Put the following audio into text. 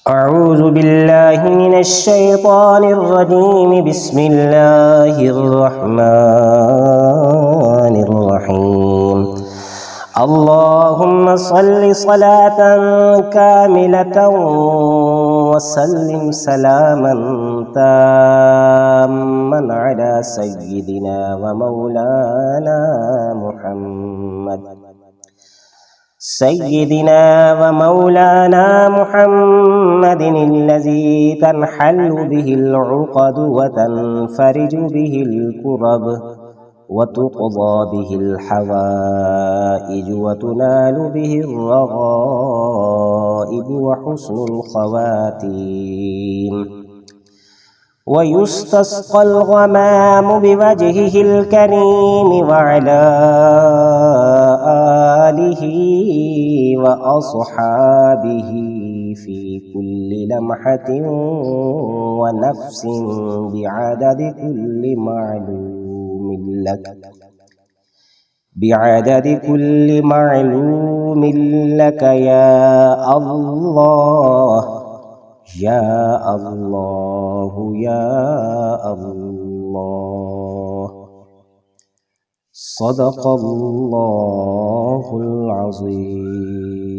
أعوذ بالله من الشيطان الرجيم. بسم الله الرحمن الرحيم. اللهم صل صلاة كاملة وسلم سلاما تاما على سيدنا ومولانا محمد الذي تنحل به العقد وتنفرج به الكرب وتقضى به الحوائج وتنال به الرغائب وحسن الخواتيم، ويستسقى الغمام بوجهه الكريم وعلى آله وأصحابه في كل لمحة ونفس بعدد كل معلوم لك يا الله يا الله يا الله. صدق الله العظيم.